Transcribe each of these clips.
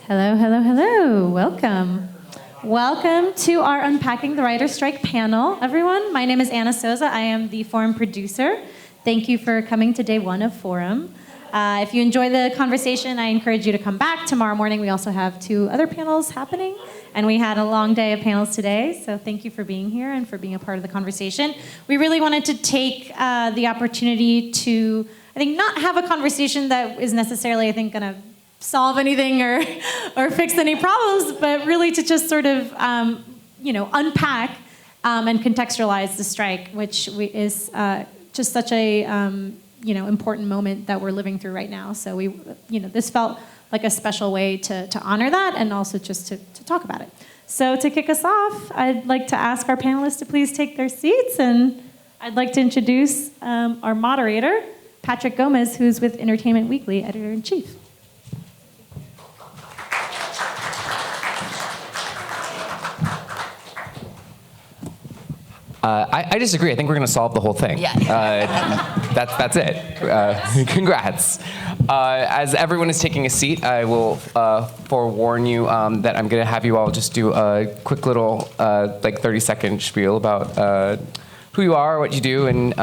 Hello, hello, hello. Welcome. Welcome to our Unpacking the Writer's Strike panel, everyone. My name is Anna Souza. I am the forum producer. Thank you for coming to day one of Forum. If you enjoy the conversation, I encourage you to come back tomorrow morning. We also have 2 other panels happening, and we had a long day of panels today, so thank you for being here and for being a part of the conversation. We really wanted to take the opportunity to, I think, not have a conversation that is necessarily, I think, going to solve anything or fix any problems, but really to just sort of, unpack and contextualize the strike, which is just such a, important moment that we're living through right now. So this felt like a special way to honor that and also just to talk about it. So to kick us off, I'd like to ask our panelists to please take their seats, and I'd like to introduce our moderator, Patrick Gomez, who's with Entertainment Weekly, editor-in-chief. I disagree. I think we're going to solve the whole thing. Yeah. That's it. Congrats. As everyone is taking a seat, I will forewarn you that I'm going to have you all just do a quick little 30-second spiel about who you are, what you do, and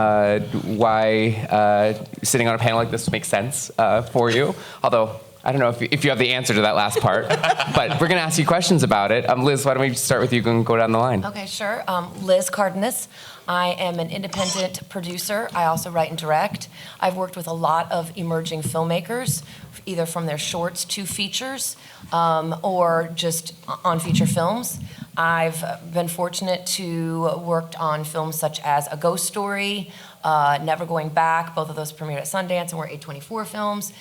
why sitting on a panel like this makes sense for you. Although, I don't know if you have the answer to that last part, but we're going to ask you questions about it. Liz, why don't we start with you and go down the line? Okay, sure. Liz Cardenas. I am an independent producer. I also write and direct. I've worked with a lot of emerging filmmakers, either from their shorts to features, or just on feature films. I've been fortunate to work on films such as A Ghost Story, Never Going Back. Both of those premiered at Sundance and were A24 films.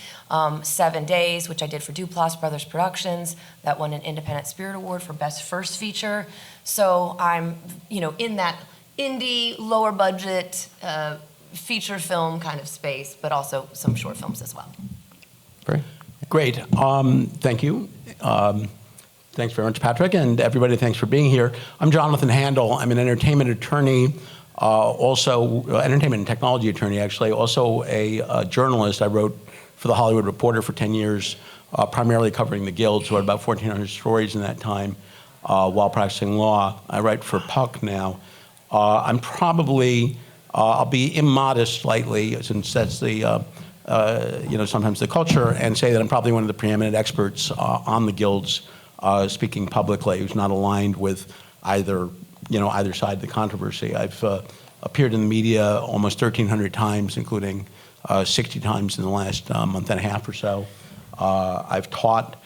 7 Days, which I did for Duplass Brothers Productions, that won an Independent Spirit Award for Best First Feature. So I'm, in that indie, lower budget feature film kind of space, but also some short films as well. Great. Thank you. Thanks very much, Patrick, and everybody, thanks for being here. I'm Jonathan Handel. I'm an entertainment attorney, also entertainment and technology attorney, actually, also a journalist. I wrote for The Hollywood Reporter for 10 years, primarily covering the guilds, who had about 1,400 stories in that time while practicing law. I write for Puck now. I'm probably, I'll be immodest slightly, since that's the, sometimes the culture, and say that I'm probably one of the preeminent experts on the guilds, speaking publicly, who's not aligned with either side of the controversy. I've appeared in the media almost 1,300 times, including 60 times in the last month and a half or so. I've taught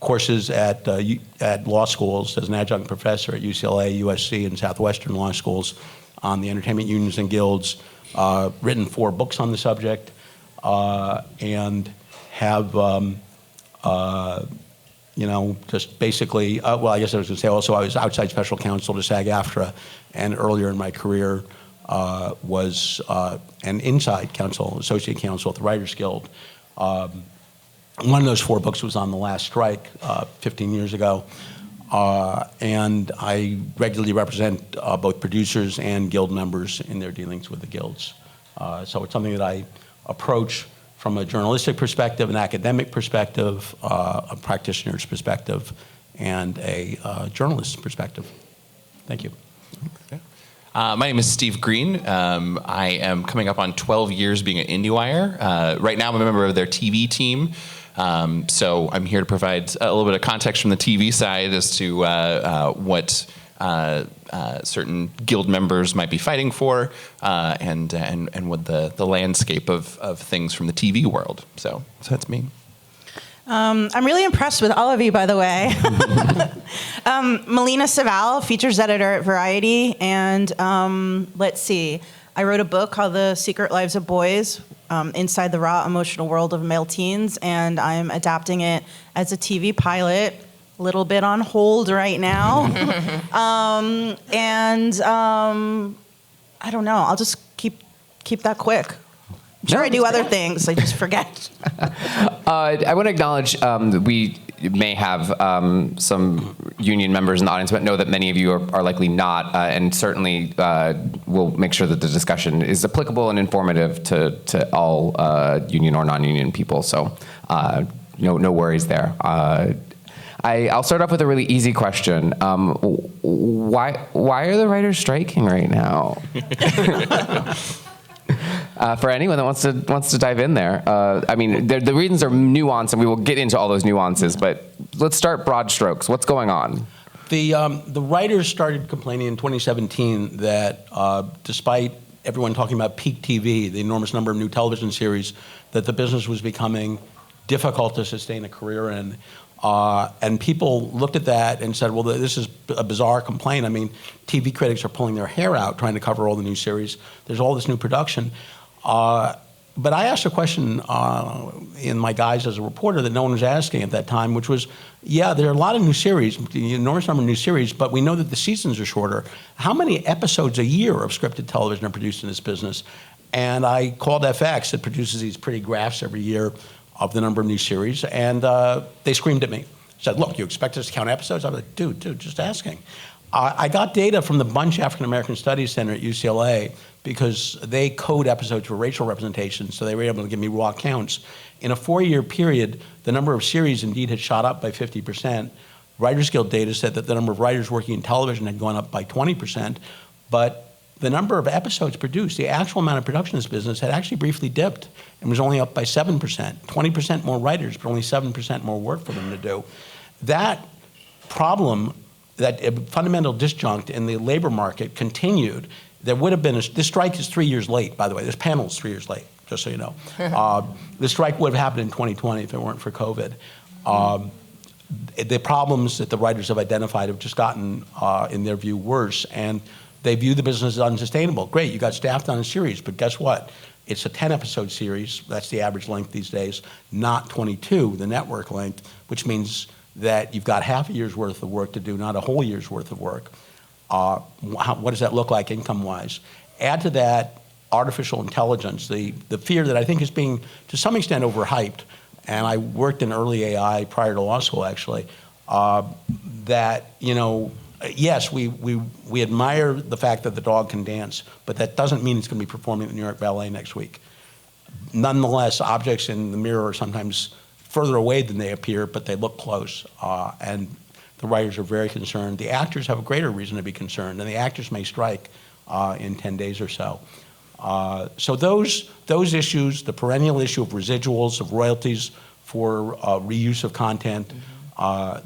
courses at law schools as an adjunct professor at UCLA, USC, and Southwestern law schools on the entertainment unions and guilds, written 4 books on the subject, and have just basically, I guess I was going to say also I was outside special counsel to SAG-AFTRA, and earlier in my career was an inside counsel, associate counsel at the Writers Guild. One of those 4 books was on the last strike 15 years ago, and I regularly represent both producers and guild members in their dealings with the guilds. So it's something that I approach from a journalistic perspective, an academic perspective, a practitioner's perspective, and a journalist's perspective. Thank you. Okay. My name is Steve Greene. I am coming up on 12 years being at IndieWire. Right now I'm a member of their TV team. So I'm here to provide a little bit of context from the TV side as to what certain guild members might be fighting for, and what the landscape of things from the TV world. So that's me. I'm really impressed with all of you, by the way. Malina Saval, features editor at Variety, and let's see, I wrote a book called The Secret Lives of Boys, Inside the Raw Emotional World of Male Teens, and I'm adapting it as a TV pilot, a little bit on hold right now. I don't know, I'll just keep that quick. I'm sure I do other things, I just forget. I want to acknowledge that we may have some union members in the audience, but know that many of you are likely not, and certainly we'll make sure that the discussion is applicable and informative to all union or non-union people. So no worries there. I'll start off with a really easy question. Why are the writers striking right now? For anyone that wants to dive in there, I mean, the reasons are nuanced, and we will get into all those nuances. But let's start broad strokes. What's going on? The writers started complaining in 2017 that despite everyone talking about peak TV, the enormous number of new television series, that the business was becoming difficult to sustain a career in. And people looked at that and said, well, this is a bizarre complaint. I mean, TV critics are pulling their hair out trying to cover all the new series. There's all this new production. But I asked a question in my guise as a reporter that no one was asking at that time, which was, yeah, there are a lot of new series, an enormous number of new series, but we know that the seasons are shorter. How many episodes a year of scripted television are produced in this business? And I called FX, that produces these pretty graphs every year of the number of new series, and they screamed at me. Said, look, you expect us to count episodes? I was like, dude, just asking. I got data from the Bunch African American Studies Center at UCLA because they code episodes for racial representation, so they were able to give me raw counts. In a 4-year period, the number of series indeed had shot up by 50%. Writers Guild data said that the number of writers working in television had gone up by 20%, but the number of episodes produced, the actual amount of production in this business had actually briefly dipped and was only up by 7%. 20% more writers, but only 7% more work for them to do. That problem, that fundamental disjunct in the labor market continued. There would have been, this strike is 3 years late, by the way. This panel is 3 years late, just so you know. The strike would have happened in 2020 if it weren't for COVID. The problems that the writers have identified have just gotten, in their view, worse, and they view the business as unsustainable. Great, you got staffed on a series, but guess what? It's a 10-episode series, that's the average length these days, not 22, the network length, which means that you've got half a year's worth of work to do, not a whole year's worth of work. What does that look like income-wise? Add to that artificial intelligence, the fear that I think is being, to some extent, overhyped, and I worked in early AI prior to law school, actually, that, you know, yes, we admire the fact that the dog can dance, but that doesn't mean it's going to be performing at the New York Ballet next week. Nonetheless, objects in the mirror are sometimes further away than they appear, but they look close, and the writers are very concerned. The actors have a greater reason to be concerned, and the actors may strike in 10 days or so. So those issues, the perennial issue of residuals, of royalties for reuse of content,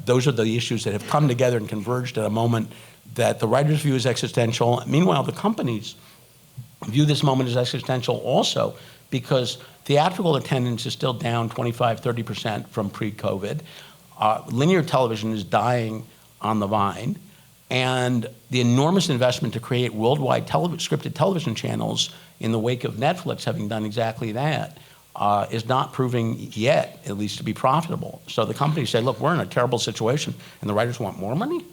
those are the issues that have come together and converged at a moment that the writers view as existential. Meanwhile, the companies view this moment as existential also because theatrical attendance is still down 25, 30% from pre-COVID. Linear television is dying on the vine, and the enormous investment to create worldwide scripted television channels in the wake of Netflix having done exactly that is not proving yet, at least, to be profitable. So the companies say, look, we're in a terrible situation, and the writers want more money?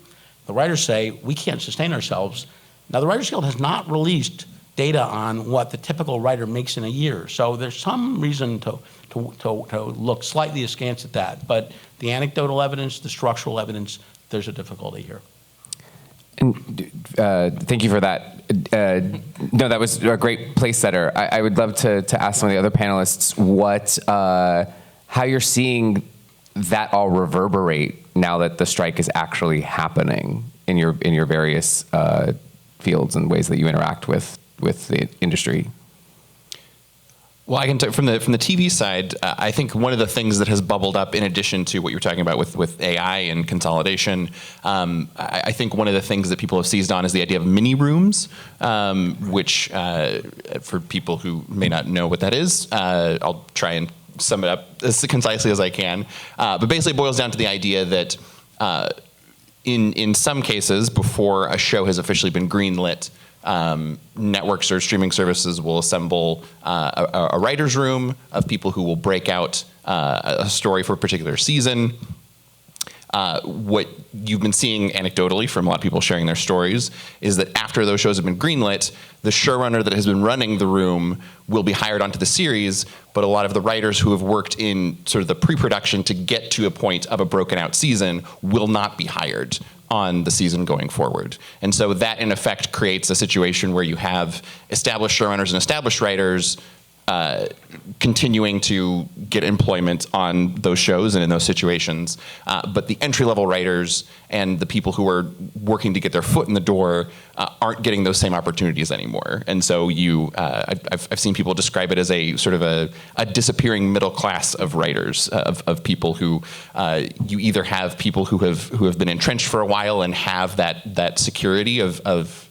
The writers say, we can't sustain ourselves. Now, the Writers Guild has not released data on what the typical writer makes in a year, so there's some reason to look slightly askance at that. But the anecdotal evidence, the structural evidence, there's a difficulty here. And thank you for that. No, that was a great place setter. I would love to ask some of the other panelists how you're seeing that all reverberate now that the strike is actually happening in your various fields and ways that you interact with the industry. Well, I can tell from the TV side, I think one of the things that has bubbled up in addition to what you were talking about with AI and consolidation, I think one of the things that people have seized on is the idea of mini rooms, which for people who may not know what that is, I'll try and sum it up as concisely as I can. But basically it boils down to the idea that in some cases, before a show has officially been greenlit, networks or streaming services will assemble a writer's room of people who will break out a story for a particular season. What you've been seeing anecdotally from a lot of people sharing their stories is that after those shows have been greenlit, the showrunner that has been running the room will be hired onto the series, but a lot of the writers who have worked in sort of the pre-production to get to a point of a broken out season will not be hired on the season going forward. And so that in effect creates a situation where you have established showrunners and established writers continuing to get employment on those shows and in those situations. But the entry-level writers and the people who are working to get their foot in the door aren't getting those same opportunities anymore. And so I've seen people describe it as a sort of a disappearing middle class of writers, of people who you either have people who have been entrenched for a while and have that security of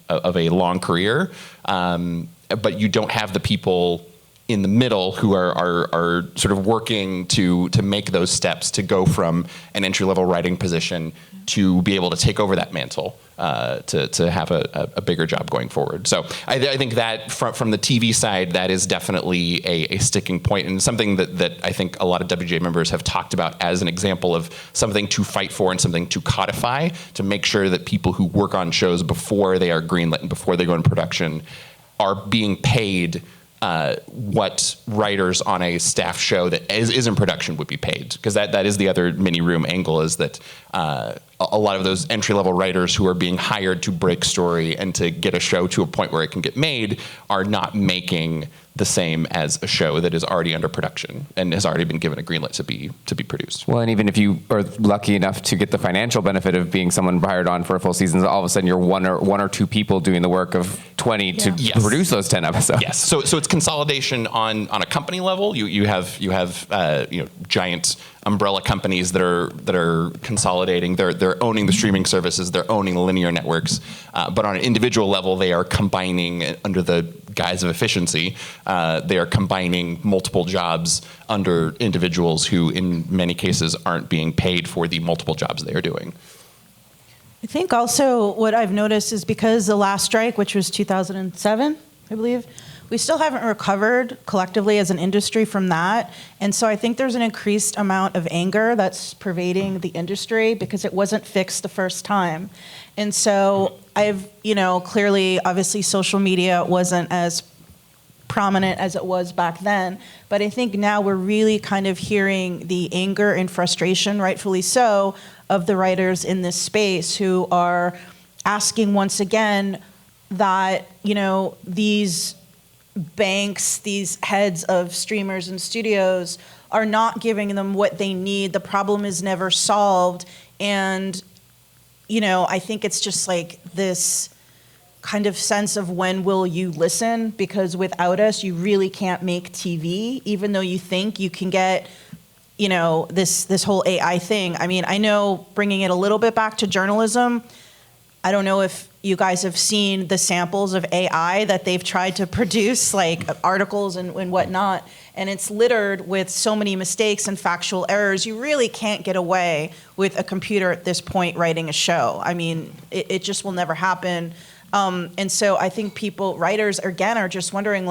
a long career, but you don't have the people in the middle who are sort of working to make those steps to go from an entry-level writing position to be able to take over that mantle, to have a bigger job going forward. So I think that from the TV side, that is definitely a sticking point, and something that I think a lot of WGA members have talked about as an example of something to fight for and something to codify, to make sure that people who work on shows before they are greenlit and before they go into production are being paid what writers on a staff show that is in production would be paid. Because that is the other mini room angle, is that a lot of those entry-level writers who are being hired to break story and to get a show to a point where it can get made are not making the same as a show that is already under production and has already been given a green light to be produced. Well, and even if you are lucky enough to get the financial benefit of being someone hired on for a full season, all of a sudden you're one or two people doing the work of 20 to produce those 10 episodes. Yes. So it's consolidation on a company level. You have giant umbrella companies that are consolidating. They're owning the streaming services. They're owning the linear networks. But on an individual level, they are combining under the guise of efficiency. They are combining multiple jobs under individuals who, in many cases, aren't being paid for the multiple jobs they are doing. I think also what I've noticed is because the last strike, which was 2007, I believe, we still haven't recovered collectively as an industry from that. And so I think there's an increased amount of anger that's pervading the industry because it wasn't fixed the first time. And so clearly, obviously, social media wasn't as prominent as it was back then. But I think now we're really kind of hearing the anger and frustration, rightfully so, of the writers in this space who are asking once again that, these banks, these heads of streamers and studios are not giving them what they need. The problem is never solved. And, I think it's just like this kind of sense of when will you listen? Because without us, you really can't make TV, even though you think you can get, this whole AI thing. I mean, I know, bringing it a little bit back to journalism, I don't know if you guys have seen the samples of AI that they've tried to produce, like articles and whatnot, and it's littered with so many mistakes and factual errors. You really can't get away with a computer at this point writing a show. I mean, it just will never happen. And so I think writers, again, are just wondering,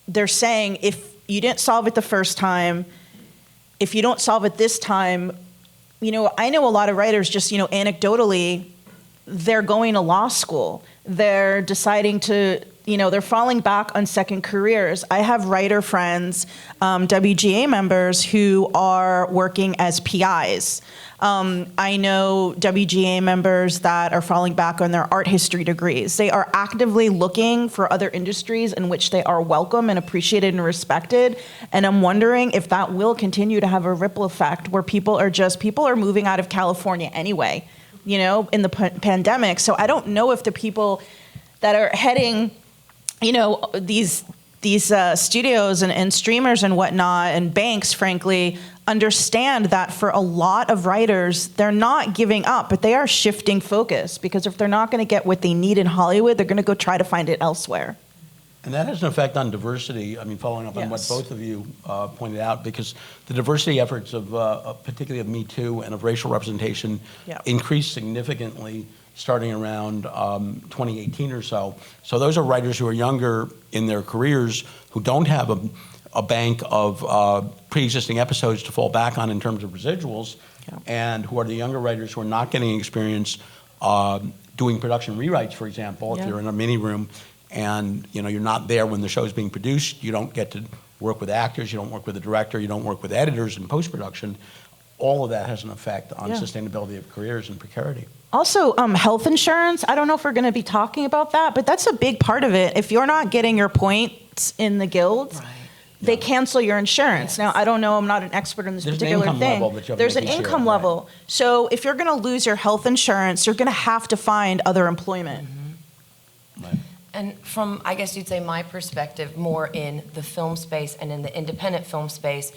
they're saying, if you didn't solve it the first time, if you don't solve it this time, I know a lot of writers just, anecdotally, they're going to law school. They're deciding to, they're falling back on second careers. I have writer friends, WGA members, who are working as PIs. I know WGA members that are falling back on their art history degrees. They are actively looking for other industries in which they are welcome and appreciated and respected. And I'm wondering if that will continue to have a ripple effect where people are moving out of California anyway, in the pandemic. So I don't know if the people that are heading, these studios and streamers and whatnot, and banks, frankly, understand that for a lot of writers, they're not giving up, but they are shifting focus, because if they're not going to get what they need in Hollywood, they're going to go try to find it elsewhere. And that has an effect on diversity. I mean, following up on what both of you pointed out, because the diversity efforts of particularly of Me Too and of racial representation increased significantly starting around 2018 or so. So those are writers who are younger in their careers, who don't have a bank of pre-existing episodes to fall back on in terms of residuals, and who are the younger writers who are not getting experience doing production rewrites, for example. If you're in a mini room and you're not there when the show is being produced, you don't get to work with actors, you don't work with the director, you don't work with editors in post-production. All of that has an effect on sustainability of careers and precarity. Also, health insurance. I don't know if we're going to be talking about that, but that's a big part of it. If you're not getting your points exists in the guild, they cancel your insurance. Now, I don't know, I'm not an expert in this There's an particular income thing. level that you have to There's an make each year, income right. level. So if you're gonna lose your health insurance, you're gonna have to find other employment. Right. And from, I guess you'd say, my perspective, more in the film space and in the independent film space,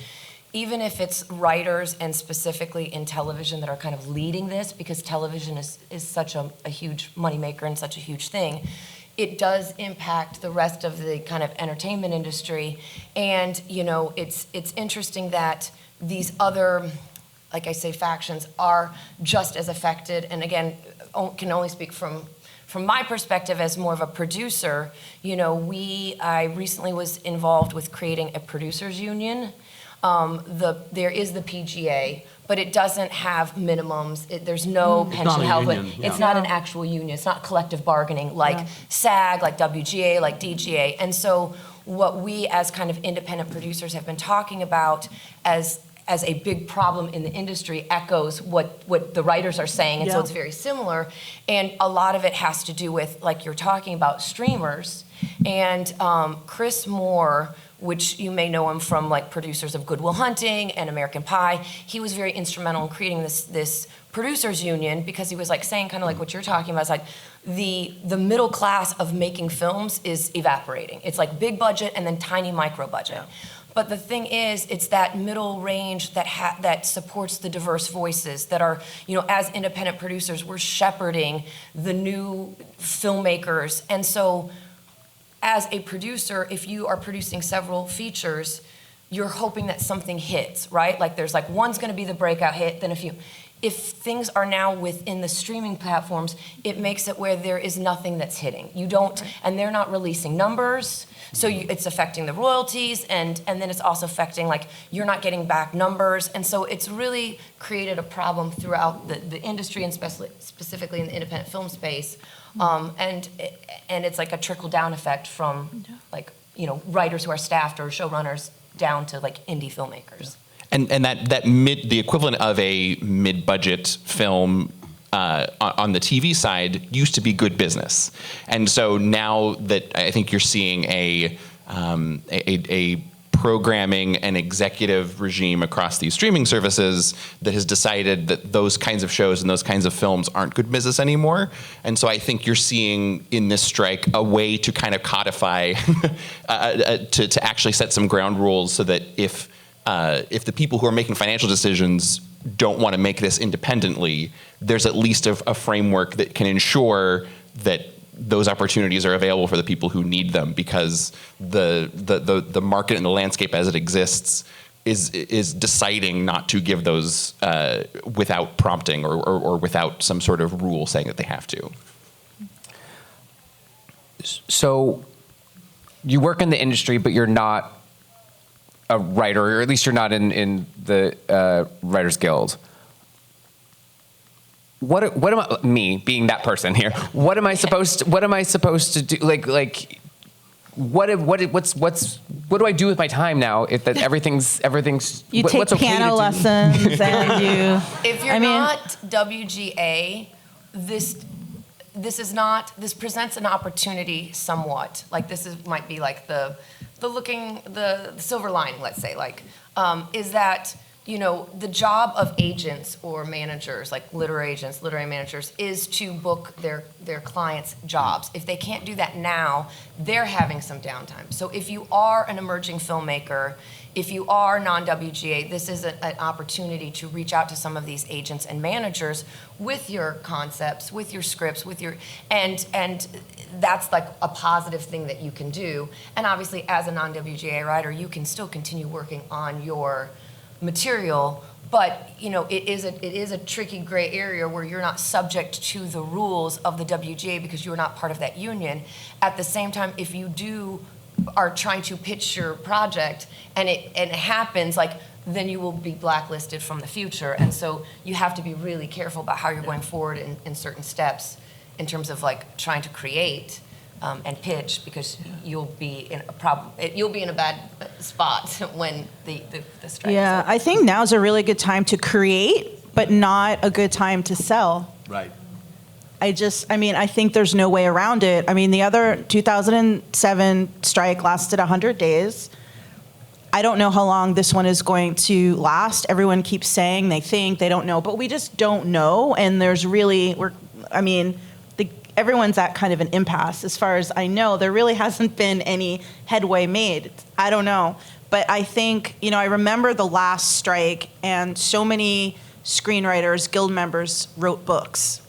even if it's writers and specifically in television that are kind of leading this, because television is such a huge moneymaker and such a huge thing, it does impact the rest of the kind of entertainment industry. And, it's interesting that these other, like I say, factions are just as affected. And again, can only speak from my perspective as more of a producer. I recently was involved with creating a producers union. There is the PGA, but it doesn't have minimums. There's no pension not a health. union, yeah. It's not an actual union. It's not collective bargaining like SAG, like WGA, like DGA. And so what we as kind of independent producers have been talking about as a big problem in the industry echoes what the writers are saying, and so it's very similar. And a lot of it has to do with, like you're talking about, streamers. And Chris Moore, which you may know him from like producers of Good Will Hunting and American Pie, he was very instrumental in creating this producers union, because he was like saying kind of like what you're talking about. It's like the middle class of making films is evaporating. It's like big budget and then tiny micro budget. But the thing is, it's that middle range that supports the diverse voices that are, as independent producers, we're shepherding the new filmmakers. And so as a producer, if you are producing several features, you're hoping that something hits, right? Like there's like one's gonna be the breakout hit, then if things are now within the streaming platforms, it makes it where there is nothing that's hitting. You don't, and they're not releasing numbers, so it's affecting the royalties, and then it's also affecting, like, you're not getting back numbers, and so it's really created a problem throughout the industry, and specifically in the independent film space, and it's like a trickle-down effect from, like, writers who are staffed or showrunners down to, like, indie filmmakers. And the equivalent of a mid-budget film on the TV side used to be good business, and so now that I think you're seeing a programming and executive regime across these streaming services that has decided that those kinds of shows and those kinds of films aren't good business anymore. And so I think you're seeing in this strike a way to kind of codify, to actually set some ground rules so that if the people who are making financial decisions don't want to make this independently, there's at least a framework that can ensure that those opportunities are available for the people who need them, because the market and the landscape as it exists is deciding not to give those without prompting or without some sort of rule saying that they have to. So you work in the industry, but you're not a writer, or at least you're not in the Writers Guild. What am I, me being that person here? What am I supposed to do? Like, what do I do with my time now? If that everything's You what's take okay piano to do? lessons and you. If you're not WGA, this presents an opportunity somewhat. Like might be like the silver lining, let's say, is that, the job of agents or managers, like literary agents, literary managers, is to book their clients' jobs. If they can't do that now, they're having some downtime. So if you are an emerging filmmaker, if you are non-WGA, this is an opportunity to reach out to some of these agents and managers with your concepts, with your scripts, and that's like a positive thing that you can do. And obviously, as a non-WGA writer, you can still continue working on your material, but it is a tricky gray area where you're not subject to the rules of the WGA because you're not part of that union. At the same time, if you are trying to pitch your project and it happens, then you will be blacklisted from the future. And so you have to be really careful about how you're going forward in certain steps in terms of trying to create and pitch, because you'll be in a problem. You'll be in a bad spot when the strike. Yeah, I think now's a really good time to create, but not a good time to sell. Right. I think there's no way around it. I mean, the other 2007 strike lasted 100 days. I don't know how long this one is going to last. Everyone keeps saying they think, they don't know, but we just don't know. And there's really, everyone's at kind of an impasse. As far as I know, there really hasn't been any headway made. I don't know. But I think, I remember the last strike, and so many screenwriters, guild members wrote books.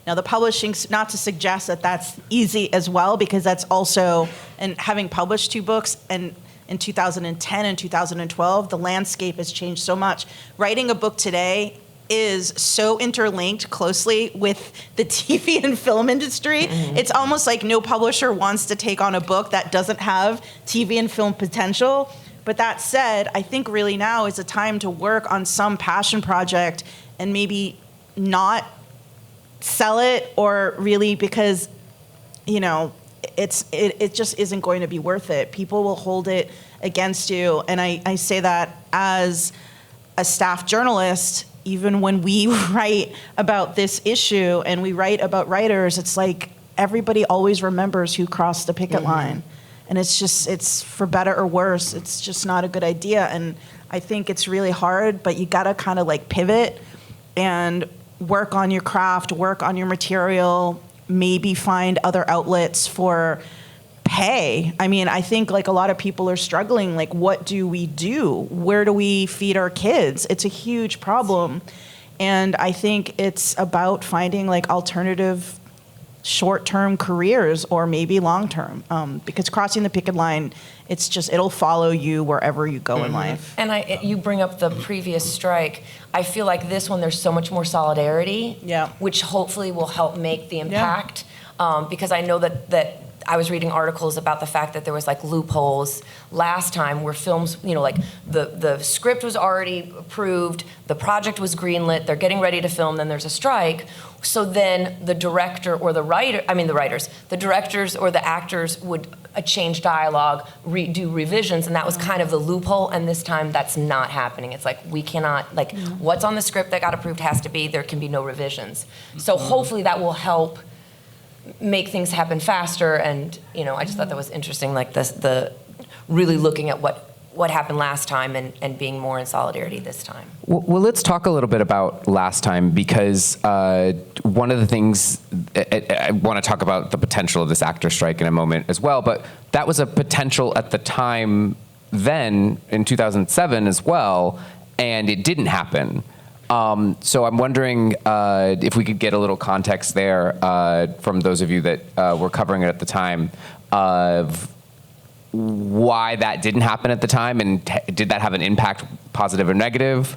Now, the publishing, not to suggest that that's easy as well, because that's also, and having published 2 books, and in 2010 and 2012, the landscape has changed so much. Writing a book today is so interlinked closely with the TV and film industry. Mm-hmm. It's almost like no publisher wants to take on a book that doesn't have TV and film potential. But that said, I think really now is a time to work on some passion project and maybe not sell it, or really, because, it just isn't going to be worth it. People will hold it against you. And I say that as a staff journalist. Even when we write about this issue and we write about writers, it's like everybody always remembers who crossed the picket line. And it's for better or worse, it's just not a good idea. And I think it's really hard, but you gotta kind of like pivot and work on your craft, work on your material, maybe find other outlets for pay. I mean, I think like a lot of people are struggling, like, what do we do? Where do we feed our kids? It's a huge problem. And I think it's about finding like alternative short-term careers, or maybe long-term, because crossing the picket line, it'll follow you wherever you go in life. And you bring up the previous strike. I feel like this one, there's so much more solidarity, which hopefully will help make the impact. Because I know that I was reading articles about the fact that there was like loopholes last time where films, like the script was already approved, the project was greenlit, they're getting ready to film, then there's a strike. So then the director or the directors or the actors would change dialogue, do revisions, and that was kind of the loophole. And this time that's not happening. It's like we cannot, what's on the script that got approved has to be, there can be no revisions. So hopefully that will help make things happen faster. And I just thought that was interesting, like the really looking at what happened last time and being more in solidarity this time. Well, let's talk a little bit about last time, because one of the things, I want to talk about the potential of this actor strike in a moment as well, but that was a potential at the time then in 2007 as well, and it didn't happen. So I'm wondering if we could get a little context there from those of you that were covering it at the time, of why that didn't happen at the time, and did that have an impact, positive or negative?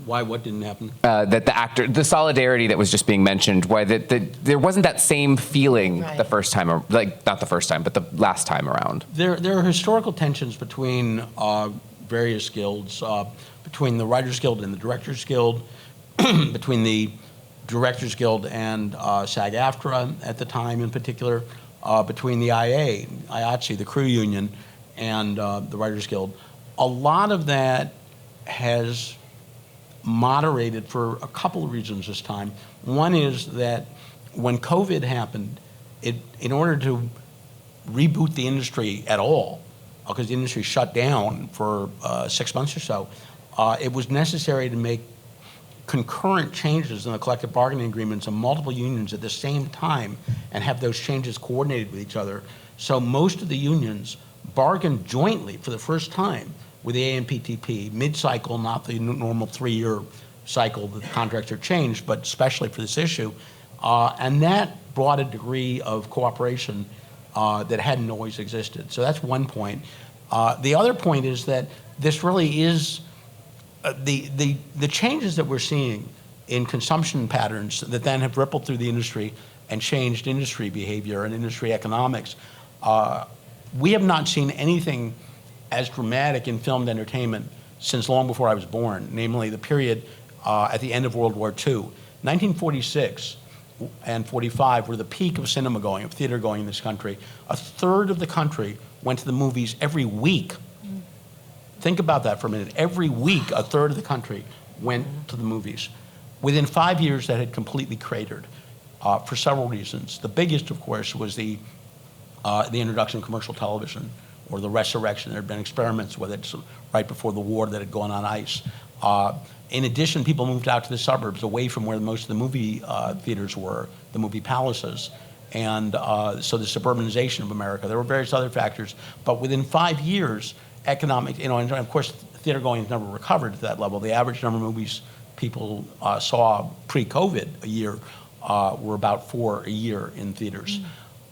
Why? What didn't happen? That the solidarity that was just being mentioned, why there wasn't that same feeling the first time, or not the first time, but the last time around. There are historical tensions between various guilds, between the Writers Guild and the Directors Guild, between the Directors Guild and SAG-AFTRA at the time in particular, between the IATSE, the crew union, and the Writers Guild. A lot of that has moderated for a couple of reasons this time. One is that when COVID happened, in order to reboot the industry at all, because the industry shut down for 6 months or so, it was necessary to make concurrent changes in the collective bargaining agreements of multiple unions at the same time and have those changes coordinated with each other. So most of the unions bargained jointly for the first time with the AMPTP, mid-cycle, not the normal 3-year cycle that the contracts are changed, but especially for this issue. And that brought a degree of cooperation that hadn't always existed. So that's one point. The other point is that this really is the changes that we're seeing in consumption patterns that then have rippled through the industry and changed industry behavior and industry economics. We have not seen anything as dramatic in filmed entertainment since long before I was born, namely the period at the end of World War II. 1946 and 45 were the peak of cinema going, of theater going in this country. A third of the country went to the movies every week. Think about that for a minute. Every week, a third of the country went to the movies. Within 5 years, that had completely cratered. for several reasons. The biggest, of course, was the introduction of commercial television, or the resurrection. There had been experiments with it right before the war that had gone on ice. In addition, people moved out to the suburbs, away from where most of the movie theaters were, the movie palaces. And so the suburbanization of America. There were various other factors, but within 5 years, economic, and of course, theater going has never recovered to that level. The average number of movies people saw pre-COVID a year were about 4 a year in theaters.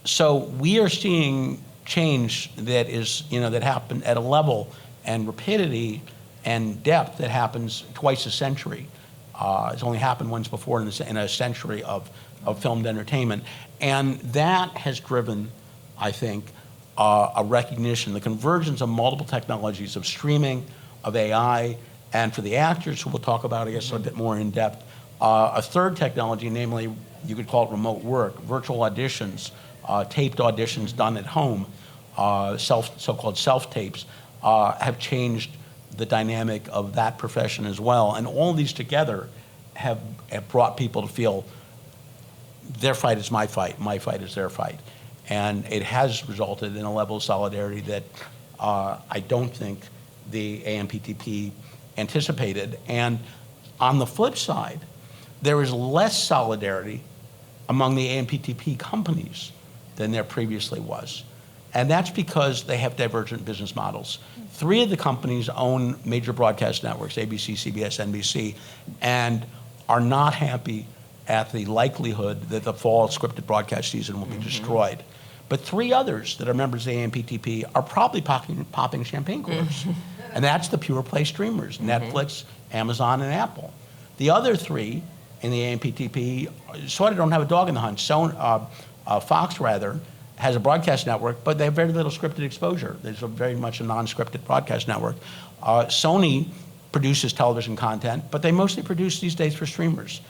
So we are seeing change that is, that happened at a level and rapidity and depth that happens twice a century. It's only happened once before in a century of filmed entertainment. And that has driven, I think, a recognition, the convergence of multiple technologies, of streaming, of AI, and for the actors, who we'll talk about, I guess, a bit more in depth, a third technology, namely, you could call it remote work, virtual auditions, taped auditions done at home, so-called self-tapes, have changed the dynamic of that profession as well. And all these together have brought people to feel their fight is my fight is their fight. And it has resulted in a level of solidarity that I don't think the AMPTP anticipated. And on the flip side, there is less solidarity among the AMPTP companies than there previously was. And that's because they have divergent business models. 3 of the companies own major broadcast networks, ABC, CBS, NBC, and are not happy at the likelihood that the fall scripted broadcast season will be destroyed. But 3 others that are members of the AMPTP are probably popping champagne corks. And that's the pure play streamers, Netflix, Amazon, and Apple. The other 3 in the AMPTP sort of don't have a dog in the hunt. Fox, rather, has a broadcast network, but they have very little scripted exposure. There's very much a non-scripted broadcast network. Sony produces television content, but they mostly produce these days for streamers.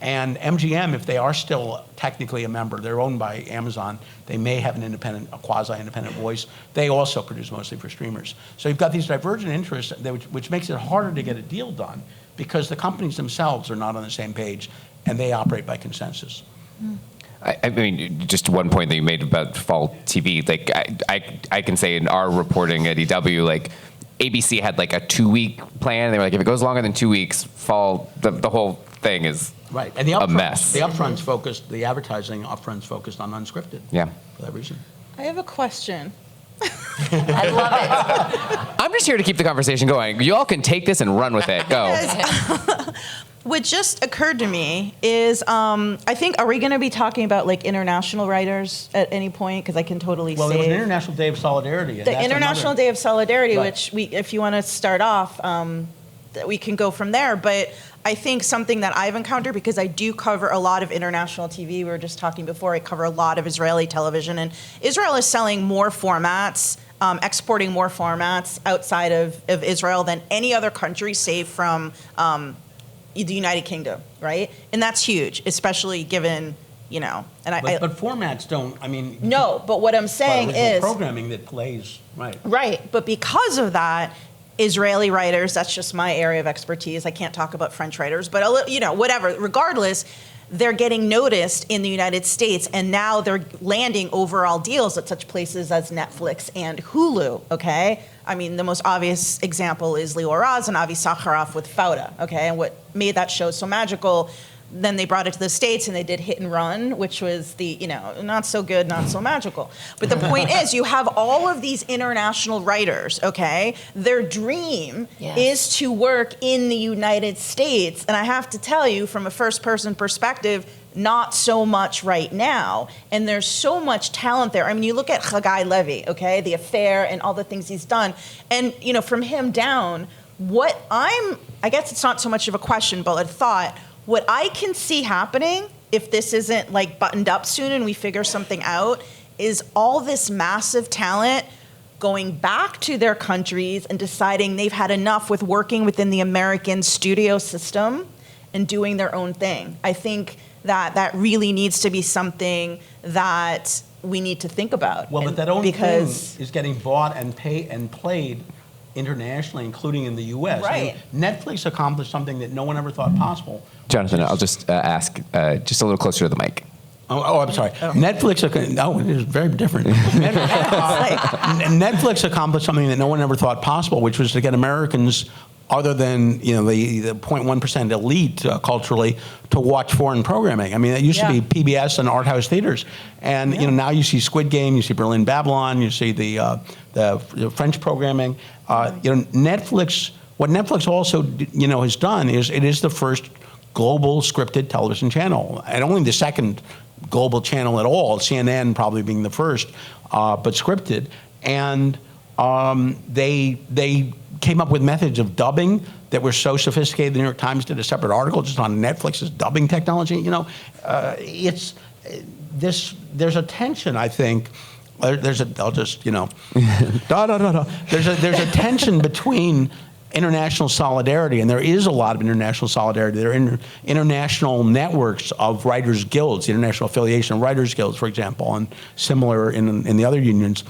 And MGM, if they are still technically a member, they're owned by Amazon, they may have a quasi-independent voice. They also produce mostly for streamers. So you've got these divergent interests, which makes it harder to get a deal done, because the companies themselves are not on the same page, and they operate by consensus. I mean, just one point that you made about fall TV, like I can say in our reporting at EW, like ABC had like a 2-week plan. They were like, if it goes longer than 2 weeks, fall, the whole thing is right. And the a mess. The upfronts focused, the advertising upfronts focused on unscripted. Yeah. For that reason. I have a question. I love it. I'm just here to keep the conversation going. You all can take this and run with it. Go. What just occurred to me is, I think, are we going to be talking about like international writers at any point? Because I can totally Well, say there was an International Day of Solidarity. And the International Day of Solidarity, Right. which if you want to start off, we can go from there. But I think something that I've encountered, because I do cover a lot of international TV, we were just talking before, I cover a lot of Israeli television, and Israel is selling more formats, exporting more formats outside of Israel than any other country, save from the United Kingdom, right? And that's huge, especially given, and But formats don't, I mean... No, but what I'm saying is... programming that plays, right. Right, but because of that, Israeli writers, that's just my area of expertise. I can't talk about French writers, but whatever. Regardless, they're getting noticed in the United States, and now they're landing overall deals at such places as Netflix and Hulu, okay? I mean, the most obvious example is Lior Raz and Avi Sakharov with Fauda, okay? And what made that show so magical, then they brought it to the States and they did Hit and Run, which was the, not so good, not so magical. But the point is, you have all of these international writers, okay? Their dream is to work in the United States. And I have to tell you, from a first-person perspective, not so much right now. And there's so much talent there. I mean, you look at Chagai Levy, okay? The Affair and all the things he's done. And, from him down, I guess it's not so much of a question, but a thought, what I can see happening, if this isn't like buttoned up soon and we figure something out, is all this massive talent going back to their countries and deciding they've had enough with working within the American studio system and doing their own thing. I think that really needs to be something that we need to think about. Well, but that own thing is getting bought and played internationally, including in the U.S. Right. I mean, Netflix accomplished something that no one ever thought possible. Jonathan, I'll just ask just a little closer to the mic. I'm sorry. Netflix, it is very different. Netflix accomplished something that no one ever thought possible, which was to get Americans, other than the 0.1% elite culturally, to watch foreign programming. I mean, it used to be PBS and art house theaters, and now you see Squid Game, you see Berlin Babylon, you see the French programming. Netflix. What Netflix also has done is it is the first global scripted television channel, and only the second global channel at all, CNN probably being the first, but scripted. And they came up with methods of dubbing that were so sophisticated. The New York Times did a separate article just on Netflix's dubbing technology. There's a tension, I think. There's a tension between international solidarity, and there is a lot of international solidarity. There are international networks of writers' guilds, the International Affiliation of Writers' Guilds, for example, and similar in the other unions,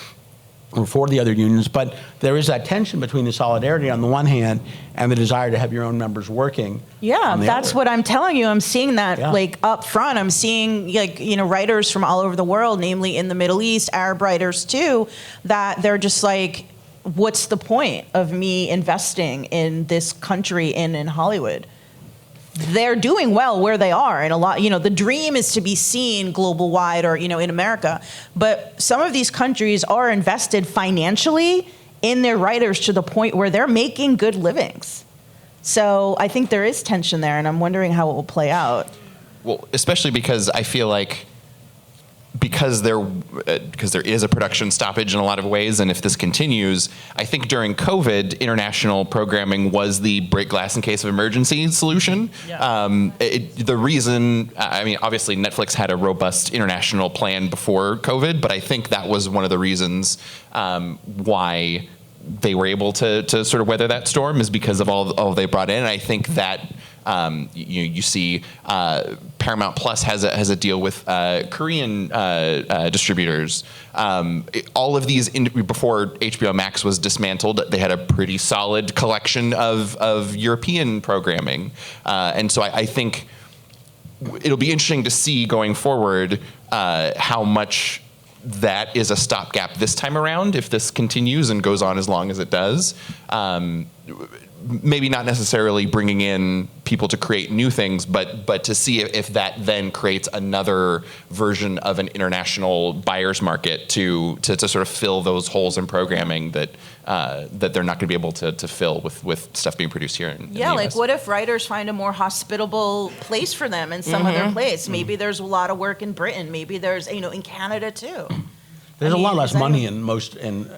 or for the other unions. But there is that tension between the solidarity on the one hand and the desire to have your own members working. Yeah, that's other. what I'm telling you. I'm seeing that up front. I'm seeing writers from all over the world, namely in the Middle East, Arab writers too, that they're just like, what's the point of me investing in this country in Hollywood? They're doing well where they are, and a lot, the dream is to be seen global wide or, in America. But some of these countries are invested financially in their writers to the point where they're making good livings. So I think there is tension there, and I'm wondering how it will play out. Well, especially because I feel like because there is a production stoppage in a lot of ways, and if this continues, I think during COVID, international programming was the break glass in case of emergency solution. Yeah. The reason, obviously Netflix had a robust international plan before COVID, but I think that was one of the reasons why they were able to sort of weather that storm, is because of all they brought in. And I think that you see Paramount Plus has a deal with Korean distributors. All of these, before HBO Max was dismantled, they had a pretty solid collection of European programming. And so I think it'll be interesting to see going forward how much that is a stopgap this time around, if this continues and goes on as long as it does. Maybe not necessarily bringing in people to create new things, but to see if that then creates another version of an international buyer's market to sort of fill those holes in programming that they're not going to be able to fill with stuff being produced here in the US. What if writers find a more hospitable place for them in some other place? Maybe there's a lot of work in Britain. Maybe there's in Canada too. There's a lot less money in most.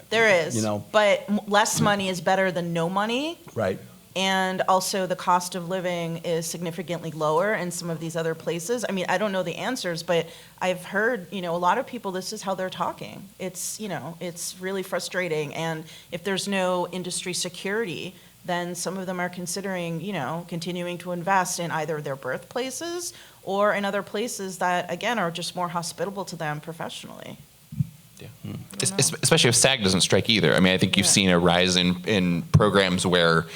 There is, but less money is better than no money. Right. And also the cost of living is significantly lower in some of these other places. I don't know the answers, but I've heard, a lot of people, this is how they're talking. It's, it's really frustrating. And if there's no industry security, then some of them are considering, continuing to invest in either their birthplaces or in other places that, again, are just more hospitable to them professionally. Yeah. Especially if SAG doesn't strike either. I think you've seen a rise in programs where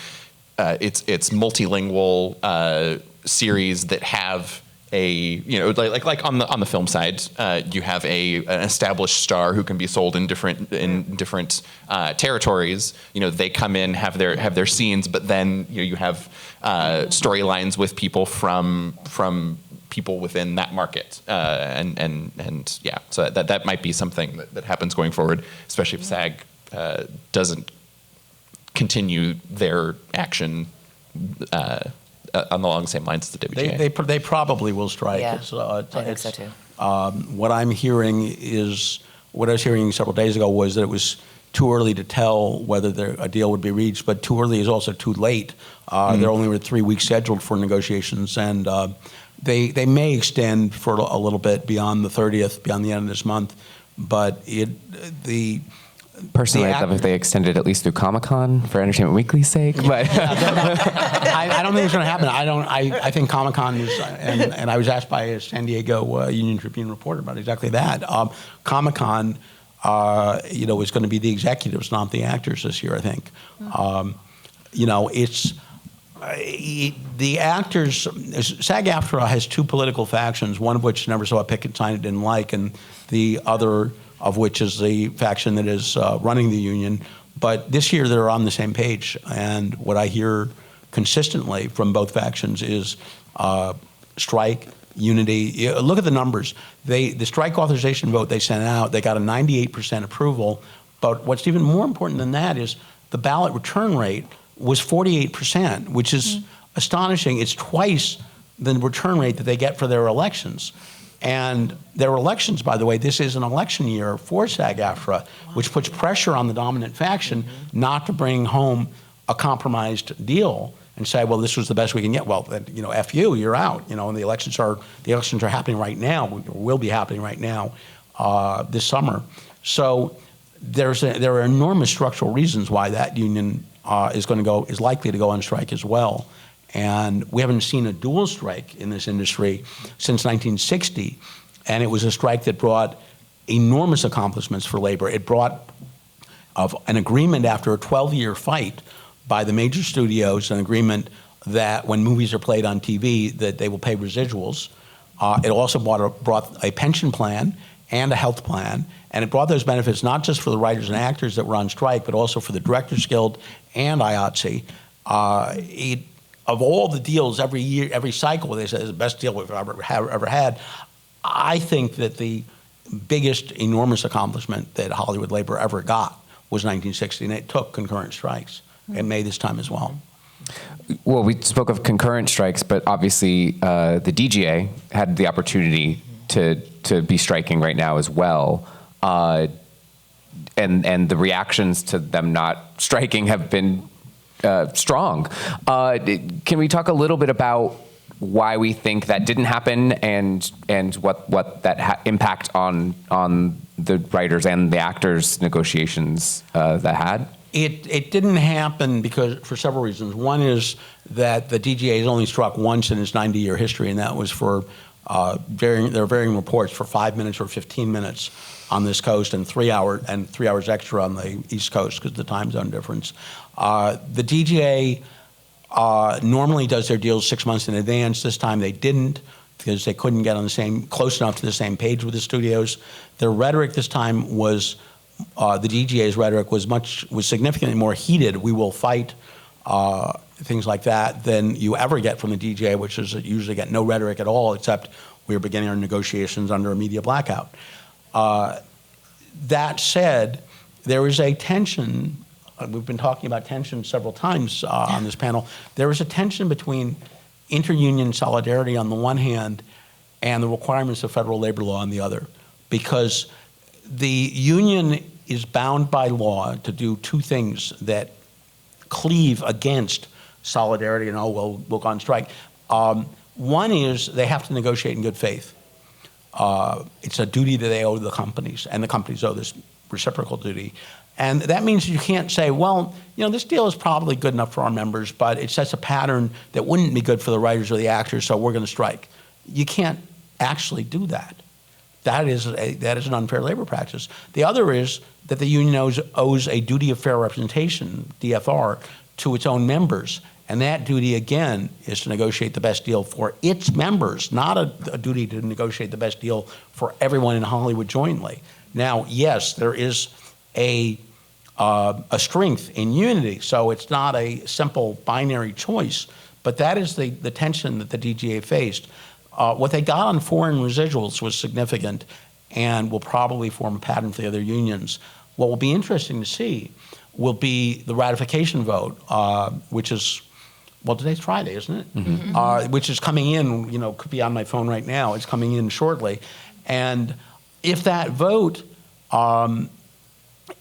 it's multilingual series that have a like on the film side, you have an established star who can be sold in different territories. They come in, have their scenes, but then you have storylines with people from people within that market, and yeah, so that might be something that happens going forward, especially if SAG doesn't continue their action along the same lines as the WGA. They probably will strike. Yeah, I think so too. What I'm hearing is, what I was hearing several days ago was that it was too early to tell whether a deal would be reached, but too early is also too late. There only were 3 weeks scheduled for negotiations, and they may extend for a little bit beyond the 30th, beyond the end of this month, but Personally, I'd love if they extended at least through Comic-Con for Entertainment Weekly's sake. But I don't think it's going to happen. I think Comic-Con is, and I was asked by a San Diego Union Tribune reporter about exactly that. Comic-Con, is going to be the executives, not the actors this year, I think. the actors, SAG-AFTRA has two political factions, one of which never saw a picket sign it didn't like, and the other of which is the faction that is running the union. But this year they're on the same page, and what I hear consistently from both factions is strike, unity. Look at the numbers. The strike authorization vote they sent out, they got a 98% approval, but what's even more important than that is the ballot return rate was 48%, which is astonishing. It's twice the return rate that they get for their elections. And their elections, by the way, this is an election year for SAG-AFTRA, which puts pressure on the dominant faction not to bring home a compromised deal and say, well, this was the best we can get. Well, then, F you, you're out. And the elections are happening right now, will be happening right now this summer. So there are enormous structural reasons why that union is likely to go on strike as well. And we haven't seen a dual strike in this industry since 1960. And it was a strike that brought enormous accomplishments for labor. It brought an agreement after a 12-year fight by the major studios, an agreement that when movies are played on TV, that they will pay residuals. It also brought a pension plan and a health plan, and it brought those benefits not just for the writers and actors that were on strike, but also for the Directors Guild and IATSE. Of all the deals every year, every cycle, they say it's the best deal we've ever had. I think that the biggest enormous accomplishment that Hollywood labor ever got was 1960, and it took concurrent strikes. And May this time as well. Well, we spoke of concurrent strikes, but obviously the DGA had the opportunity to be striking right now as well. And the reactions to them not striking have been strong. Can we talk a little bit about why we think that didn't happen and what that impact on the writers and the actors negotiations that had? It didn't happen for several reasons. One is that the DGA has only struck once in its 90-year history, and that was for varying reports for 5 minutes or 15 minutes on this coast and 3 hours extra on the East Coast because of the time zone difference. The DGA normally does their deals 6 months in advance. This time they didn't because they couldn't get close enough to the same page with the studios. Their rhetoric this time was. The DGA's rhetoric was significantly more heated. We will fight, things like that, than you ever get from the DGA, which is that you usually get no rhetoric at all, except we're beginning our negotiations under a media blackout. That said, there is a tension. We've been talking about tension several times on this panel. There is a tension between inter-union solidarity on the one hand and the requirements of federal labor law on the other, because the union is bound by law to do two things that cleave against solidarity and, we'll go on strike. One is they have to negotiate in good faith. It's a duty that they owe the companies, and the companies owe this reciprocal duty. And that means you can't say, well, this deal is probably good enough for our members, but it sets a pattern that wouldn't be good for the writers or the actors, so we're going to strike. You can't actually do that. That is an unfair labor practice. The other is that the union owes a duty of fair representation, DFR, to its own members. And that duty, again, is to negotiate the best deal for its members, not a duty to negotiate the best deal for everyone in Hollywood jointly. Now, yes, there is a strength in unity, so it's not a simple binary choice, but that is the tension that the DGA faced. What they got on foreign residuals was significant and will probably form a pattern for the other unions. What will be interesting to see will be the ratification vote, which is, today's Friday, isn't it? Mm-hmm. Which is coming in, could be on my phone right now. It's coming in shortly. And if that vote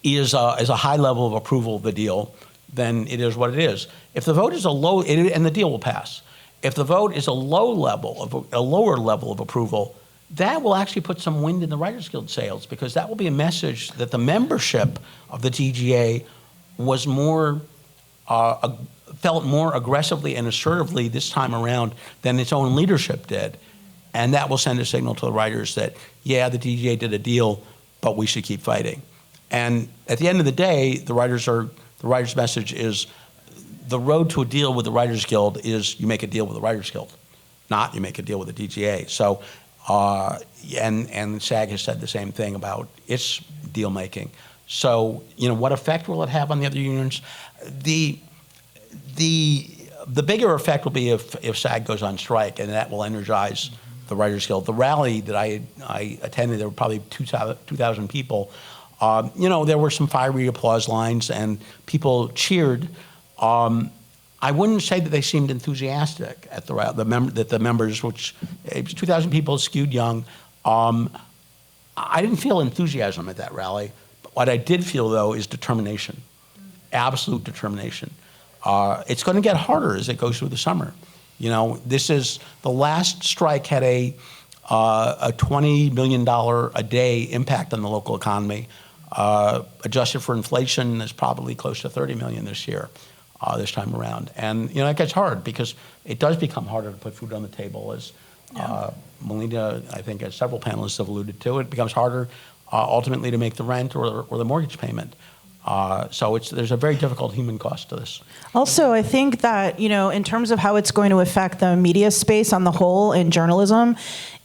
is a high level of approval of the deal, then it is what it is. If the vote is and the deal will pass. If the vote is a lower level of approval, that will actually put some wind in the Writers Guild sails, because that will be a message that the membership of the DGA was felt more aggressively and assertively this time around than its own leadership did. And that will send a signal to the writers that, the DGA did a deal, but we should keep fighting. And at the end of the day, the writers' message is the road to a deal with the Writers Guild is you make a deal with the Writers Guild, not you make a deal with the DGA. So, and SAG has said the same thing about its deal making. So, what effect will it have on the other unions? The bigger effect will be if SAG goes on strike, and that will energize the Writers Guild. The rally that I attended, there were probably 2,000 people. There were some fiery applause lines, and people cheered. I wouldn't say that they seemed enthusiastic at the rally. That the members, which it was 2,000 people, skewed young. I didn't feel enthusiasm at that rally. But what I did feel, though, is determination, absolute determination. It's going to get harder as it goes through the summer. This is the last strike had a $20 million a day impact on the local economy. Adjusted for inflation, is probably close to $30 million this year, this time around. And it gets hard because it does become harder to put food on the table, as Malina, I think, as several panelists have alluded to. It becomes harder ultimately to make the rent or the mortgage payment. So there's a very difficult human cost to this. Also, I think that, in terms of how it's going to affect the media space on the whole in journalism,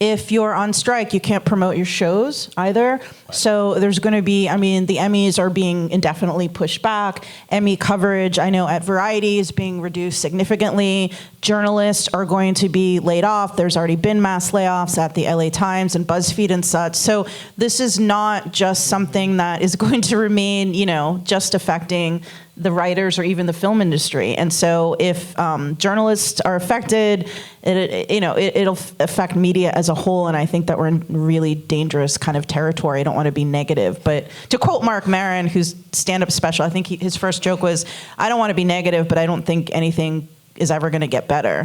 if you're on strike, you can't promote your shows either. Right. So there's going to be, the Emmys are being indefinitely pushed back. Emmy coverage, I know at Variety, is being reduced significantly. Journalists are going to be laid off. There's already been mass layoffs at the LA Times and BuzzFeed and such. So this is not just something that is going to remain, just affecting the writers or even the film industry. And so if journalists are affected, it'll affect media as a whole. And I think that we're in really dangerous kind of territory. I don't want to be negative, but to quote Mark Maron, whose stand-up special, I think his first joke was, "I don't want to be negative, but I don't think anything is ever going to get better,"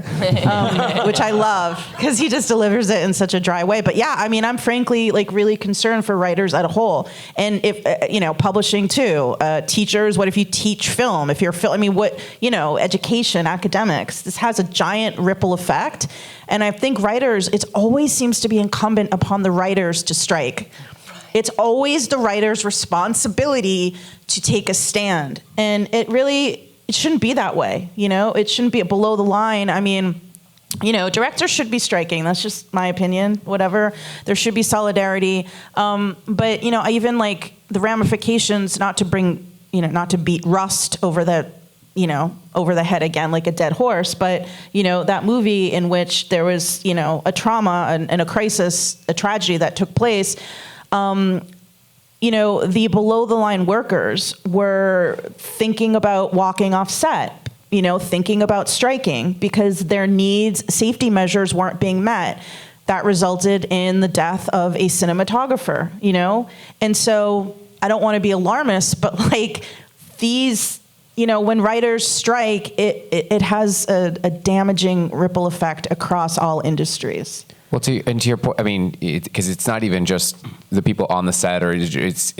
which I love because he just delivers it in such a dry way. But yeah, I'm frankly really concerned for writers as a whole, and if publishing too, teachers. What if you teach film? If you're education, academics. This has a giant ripple effect, and I think writers. It always seems to be incumbent upon the writers to strike. It's always the writer's responsibility to take a stand, and it shouldn't be that way, It shouldn't be below the line. Directors should be striking. That's just my opinion, whatever. There should be solidarity. But, even the ramifications, not to beat Rust over the head again like a dead horse, but, that movie in which there was, a trauma and a crisis, a tragedy that took place, the below-the-line workers were thinking about walking off set, thinking about striking because their needs, safety measures weren't being met. That resulted in the death of a cinematographer, And so I don't want to be alarmist, but these, when writers strike, it has a damaging ripple effect across all industries. Well, to your point, because it's not even just the people on the set, or it's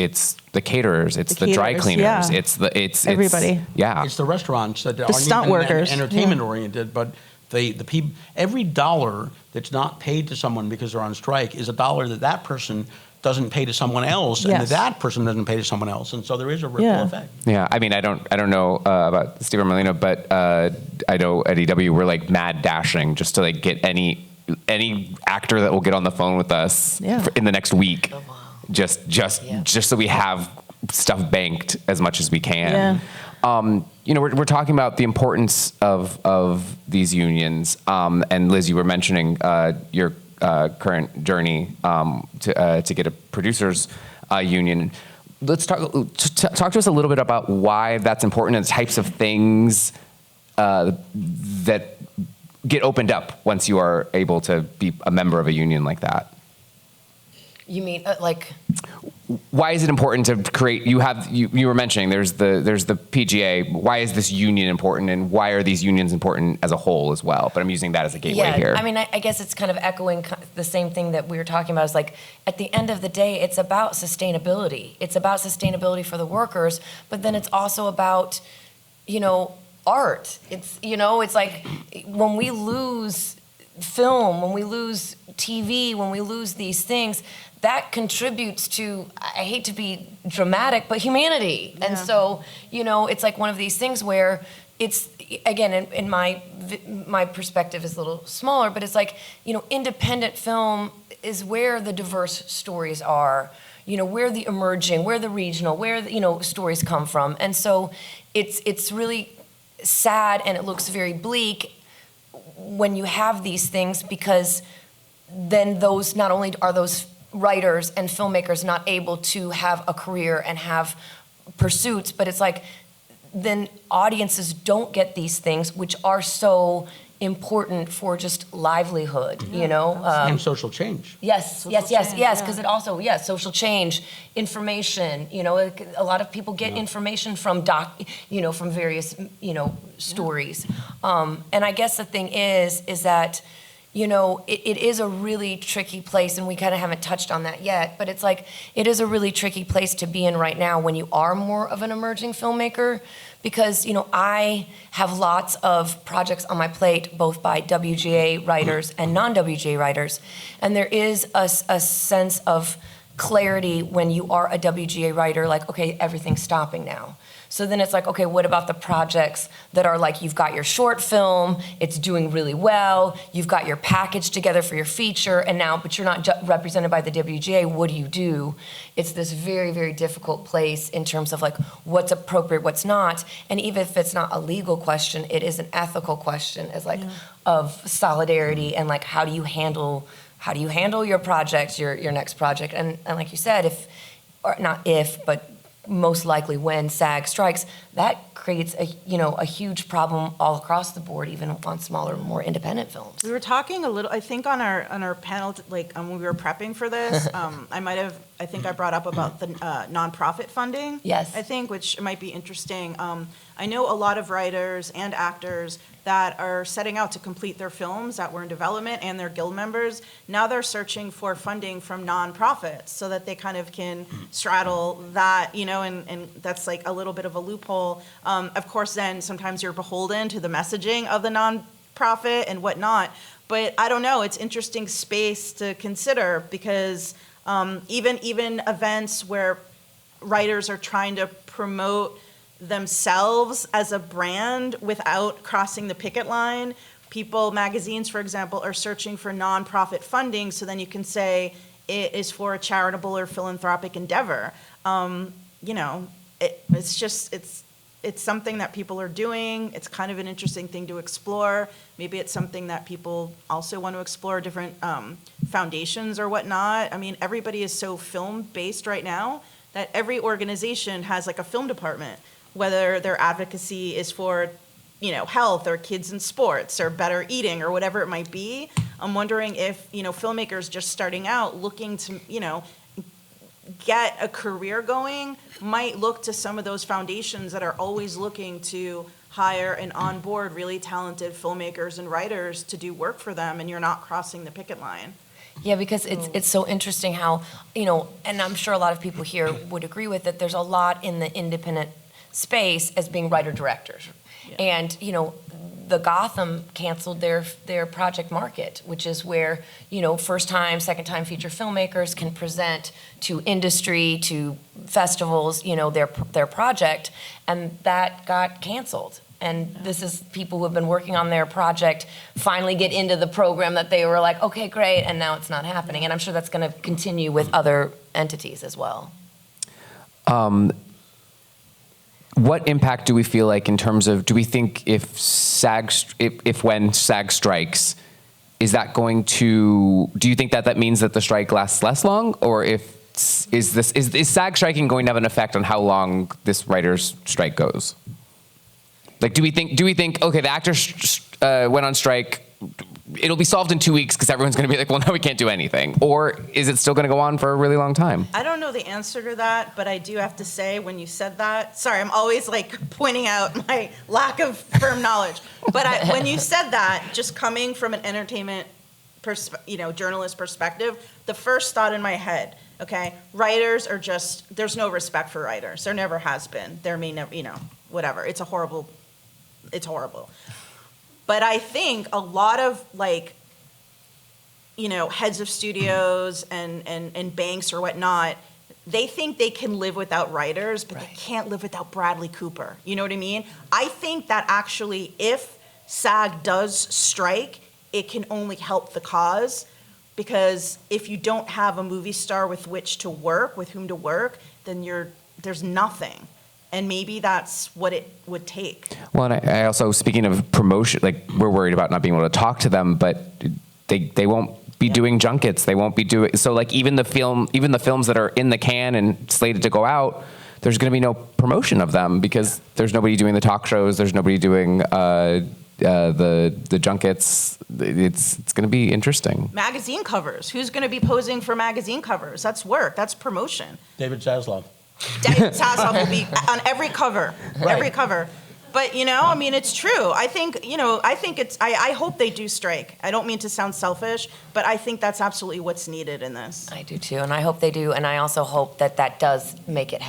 the caterers, it's the dry cleaners, yeah. it's everybody. It's the restaurants that the stunt workers, entertainment oriented, but the people. Every dollar that's not paid to someone because they're on strike is a dollar that person doesn't pay to someone else, and that person doesn't pay to someone else, and so there is a ripple effect. Yeah, I don't know about Steve or Malina, but I know at EW we're mad dashing just to get any actor that will get on the phone with us in the next week, just so we have stuff banked as much as we can. We're talking about the importance of these unions, and Liz, you were mentioning your current journey to get a producers union. Let's talk to us a little bit about why that's important and the types of things that get opened up once you are able to be a member of a union like that. You mean Why is it important to create? You were mentioning there's the PGA. Why is this union important, and why are these unions important as a whole as well? But I'm using that as a gateway here. I guess it's kind of echoing the same thing that we were talking about. Is at the end of the day, it's about sustainability. It's about sustainability for the workers, but then it's also about, art. It's when we lose film, when we lose TV, when we lose these things, that contributes to, I hate to be dramatic, but humanity. Yeah. And so, it's one of these things where it's, again, in my perspective is a little smaller, but it's like, independent film is where the diverse stories are, where the emerging, where the regional, where the, stories come from. And so it's really sad, and it looks very bleak when you have these things, because then those, not only are those writers and filmmakers not able to have a career and have pursuits, but it's like, then audiences don't get these things, which are so important for just livelihood, and social change. Yes, because it also, social change, information, a lot of people get information from from various, stories. And I guess the thing is that, it is a really tricky place, and we kind of haven't touched on that yet, but it's like, it is a really tricky place to be in right now when you are more of an emerging filmmaker, because, I have lots of projects on my plate, both by WGA writers and non-WGA writers, and there is a sense of clarity when you are a WGA writer, like, okay, everything's stopping now. So then it's like, okay, what about the projects that are like, you've got your short film, it's doing really well, you've got your package together for your feature, and now, but you're not represented by the WGA, what do? It's this very, very difficult place in terms of like, what's appropriate, what's not, and even if it's not a legal question, it is an ethical question, as like, of solidarity, and like, how do you handle your project, your next project, and like you said, but most likely when SAG strikes, that creates a huge problem all across the board, even on smaller, more independent films. We were talking a little, I think on our panel, like when we were prepping for this, I think I brought up about the nonprofit funding. Yes. I think, which might be interesting. I know a lot of writers and actors that are setting out to complete their films that were in development, and their guild members. Now they're searching for funding from nonprofits so that they kind of can straddle that, and that's like a little bit of a loophole. Of course, then sometimes you're beholden to the messaging of the nonprofit and whatnot. But I don't know, it's interesting space to consider, because even events where writers are trying to promote themselves as a brand without crossing the picket line. Magazines, for example, are searching for nonprofit funding, so then you can say it is for a charitable or philanthropic endeavor. It's something that people are doing. It's kind of an interesting thing to explore. Maybe it's something that people also want to explore, different foundations or whatnot. I mean, everybody is so film-based right now that every organization has like a film department, whether their advocacy is for, health or kids in sports or better eating or whatever it might be. I'm wondering if, filmmakers just starting out looking to, get a career going might look to some of those foundations that are always looking to hire and onboard really talented filmmakers and writers to do work for them, and you're not crossing the picket line. Yeah, because it's so interesting how, and I'm sure a lot of people here would agree with it, there's a lot in the independent space as being writer-directors. Yeah. And, the Gotham canceled their project market, which is where, first-time, second-time feature filmmakers can present to industry, to festivals, their project, and that got canceled. And this is people who have been working on their project finally get into the program that they were like, okay, great, and now it's not happening. And I'm sure that's going to continue with other entities as well. What impact do we feel like in terms of, do we think if when SAG strikes, is that going to, do you think that means that the strike lasts less long? Or is SAG striking going to have an effect on how long this writer's strike goes? Like, do we think, okay, the actors went on strike, it'll be solved in 2 weeks because everyone's going to be like, well, now we can't do anything? Or is it still going to go on for a really long time? I don't know the answer to that, but I do have to say, when you said that, sorry, I'm always like pointing out my lack of firm knowledge. But when you said that, just coming from an entertainment journalist perspective, the first thought in my head, okay, writers are just, there's no respect for writers. There never has been. There may never, whatever. It's horrible. But I think a lot of heads of studios and banks or whatnot they think they can live without writers, but they Right. can't live without Bradley Cooper. You know what I mean? I think that actually if SAG does strike, it can only help the cause, because if you don't have a movie star with which to work, with whom to work, then there's nothing. And maybe that's what it would take. Well, and I also, speaking of promotion, like, we're worried about not being able to talk to them, but they won't be doing junkets. They won't be doing, so like even the films that are in the can and slated to go out, there's going to be no promotion of them because there's nobody doing the talk shows. There's nobody doing the junkets. It's going to be interesting. Magazine covers. Who's going to be posing for magazine covers? That's work. That's promotion. David Zaslav. David Zaslav will be on every cover. Right. Every cover. But, I mean, it's true. I think I hope they do strike. I don't mean to sound selfish, but I think that's absolutely what's needed in this. I do too, and I hope they do, and I also hope that does make it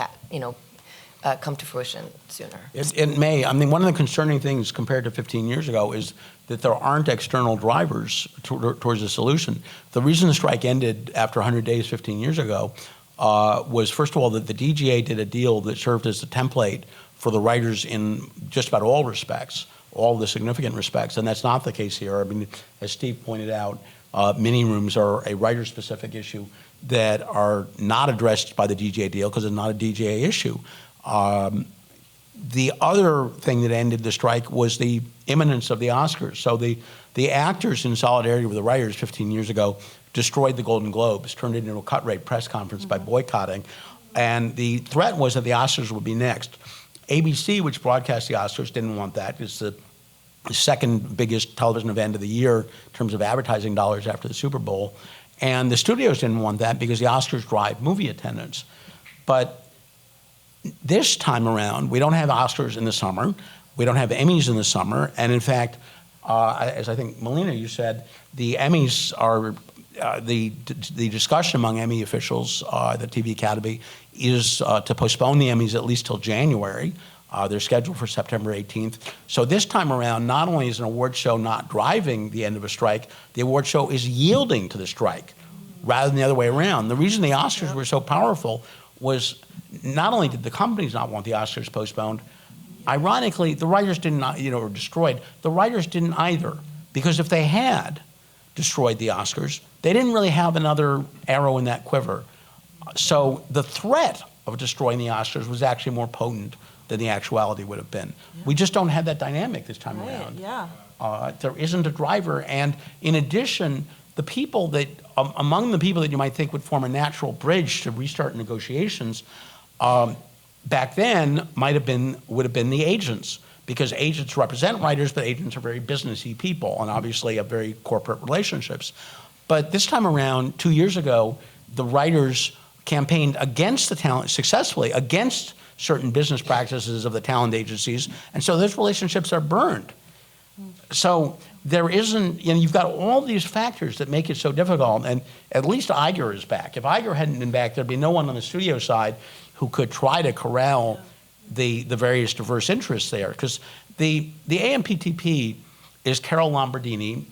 come to fruition sooner. It may. I mean, one of the concerning things compared to 15 years ago is that there aren't external drivers towards a solution. The reason the strike ended after 100 days 15 years ago was, first of all, that the DGA did a deal that served as a template for the writers in just about all respects, all the significant respects, and that's not the case here. I mean, as Steve pointed out, mini rooms are a writer-specific issue that are not addressed by the DGA deal because it's not a DGA issue. The other thing that ended the strike was the imminence of the Oscars. So the actors, in solidarity with the writers 15 years ago, destroyed the Golden Globes, turned it into a cut-rate press conference by boycotting, and the threat was that the Oscars would be next. ABC, which broadcast the Oscars, didn't want that. It's the second biggest television event of the year in terms of advertising dollars after the Super Bowl. And the studios didn't want that because the Oscars drive movie attendance. But this time around, we don't have Oscars in the summer. We don't have Emmys in the summer. And in fact, as I think, Malina, you said, the Emmys are, the discussion among Emmy officials, the TV Academy, is to postpone the Emmys at least till January. They're scheduled for September 18th. So this time around, not only is an award show not driving the end of a strike, the award show is yielding to the strike rather than the other way around. The reason the Oscars were so powerful was not only did the companies not want the Oscars postponed, ironically, the writers didn't, or destroyed, the writers didn't either. Because if they had destroyed the Oscars, they didn't really have another arrow in that quiver. So the threat of destroying the Oscars was actually more potent than the actuality would have been. Yeah. We just don't have that dynamic this time around. Yeah. There isn't a driver, and in addition, the people that, among the people that you might think would form a natural bridge to restart negotiations, back then would have been the agents, because agents represent writers, but agents are very businessy people and obviously have very corporate relationships. But this time around, 2 years ago, the writers campaigned against the talent, successfully, against certain business practices of the talent agencies, and so those relationships are burned. So there isn't, you've got all these factors that make it so difficult, and at least Iger is back. If Iger hadn't been back, there'd be no one on the studio side who could try to corral the various diverse interests there, because the AMPTP is Carol Lombardini,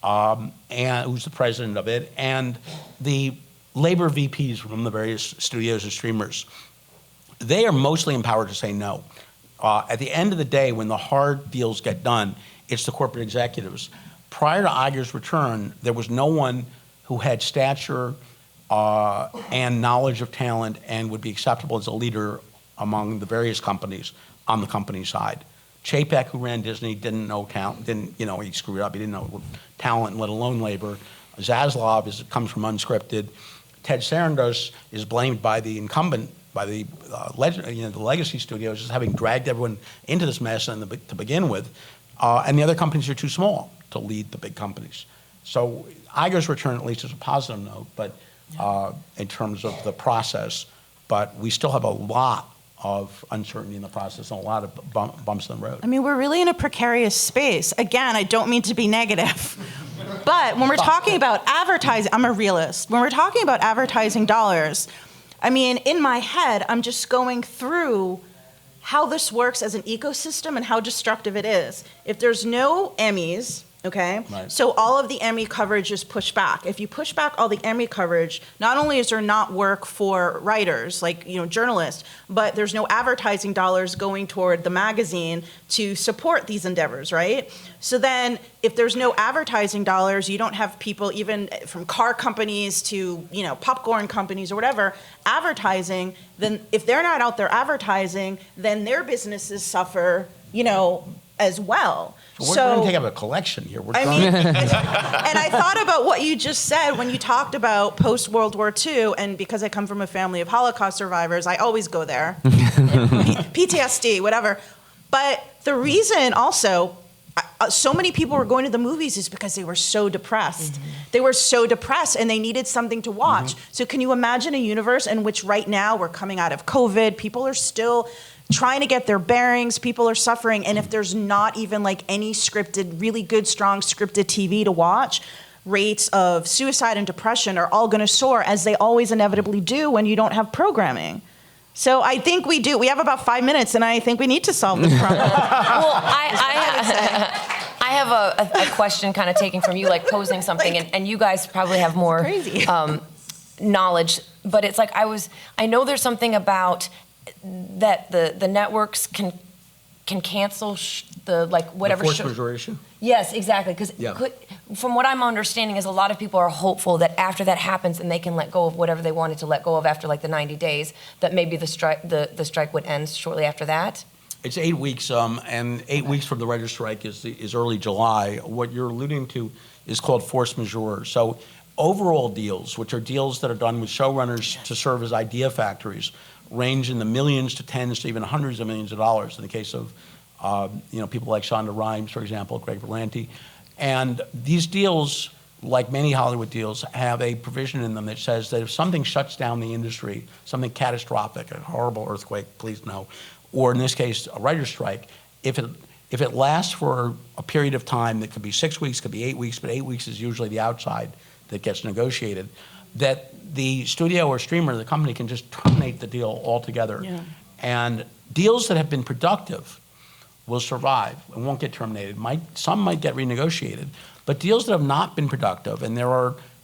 and who's the president of it, and the labor VPs from the various studios and streamers. They are mostly empowered to say no. At the end of the day, when the hard deals get done, it's the corporate executives. Prior to Iger's return, there was no one who had stature and knowledge of talent and would be acceptable as a leader among the various companies on the company side. Chapek, who ran Disney, didn't know talent, he screwed up, he didn't know talent, let alone labor. Zaslav comes from unscripted. Ted Sarandos is blamed by the incumbent, by the legacy studios, as having dragged everyone into this mess to begin with. And the other companies are too small to lead the big companies. So Iger's return, at least, is a positive note, but in terms of the process. But we still have a lot of uncertainty in the process and a lot of bumps in the road. I mean, we're really in a precarious space. Again, I don't mean to be negative. But when we're talking about advertising, I'm a realist. When we're talking about advertising dollars, I mean, in my head, I'm just going through how this works as an ecosystem and how destructive it is. If there's no Emmys, Okay? Right. So all of the Emmy coverage is pushed back. If you push back all the Emmy coverage, not only is there not work for writers, like, journalists, but there's no advertising dollars going toward the magazine to support these endeavors, right? So then if there's no advertising dollars, you don't have people even from car companies to, popcorn companies or whatever, advertising, then if they're not out there advertising, then their businesses suffer, as well. We're going to take up a collection here. We're I trying mean, and I thought about what you just said when you talked about post-World War II, and because I come from a family of Holocaust survivors, I always go there. PTSD, whatever. But the reason also so many people were going to the movies is because they were so depressed. They were so depressed and they needed something to watch. So can you imagine a universe in which right now we're coming out of COVID, people are still trying to get their bearings, people are suffering, and if there's not even like any scripted, really good, strong scripted TV to watch, rates of suicide and depression are all going to soar, as they always inevitably do when you don't have programming. So I think we do. We have about 5 minutes, and I think we need to solve this problem. Well, I have a question kind of taking from you, like posing something, and you guys probably have more crazy. Knowledge, but it's like I know there's something about that the networks can cancel whatever force majeure issue? Yes, exactly. Because Yeah. from what I'm understanding is a lot of people are hopeful that after that happens and they can let go of whatever they wanted to let go of after like the 90 days, that maybe the strike would end shortly after that. It's 8 weeks, and 8 weeks from the writer's strike is early July. What you're alluding to is called force majeure. So overall deals, which are deals that are done with showrunners to serve as idea factories, range in the millions to tens to even hundreds of millions of dollars in the case of people like Shonda Rhimes, for example, Greg Berlanti. And these deals, like many Hollywood deals, have a provision in them that says that if something shuts down the industry, something catastrophic, a horrible earthquake, please no, or in this case, a writer's strike, if it lasts for a period of time that could be 6 weeks, could be 8 weeks, but 8 weeks is usually the outside that gets negotiated, that the studio or streamer, the company, can just terminate the deal altogether. Yeah. And deals that have been productive will survive and won't get terminated. Some might get renegotiated, but deals that have not been productive, and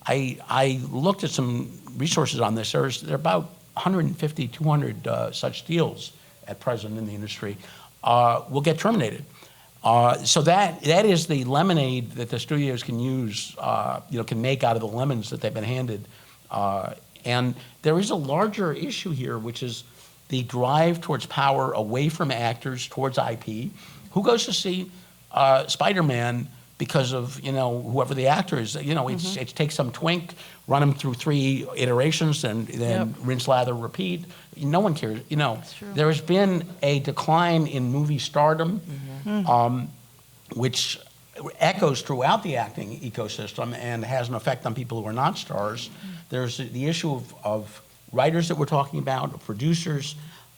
I looked at some resources on this, there are about 150, 200 such deals at present in the industry, will get terminated. So that is the lemonade that the studios can use, can make out of the lemons that they've been handed. And there is a larger issue here, which is the drive towards power away from actors towards IP. Who goes to see Spider-Man because of whoever the actor is? It takes some twink, run him through 3 iterations, and then rinse, lather, repeat. No one cares. There has been a decline in movie stardom, which echoes throughout the acting ecosystem and has an effect on people who are not stars. There's the issue of writers that we're talking about, of producers,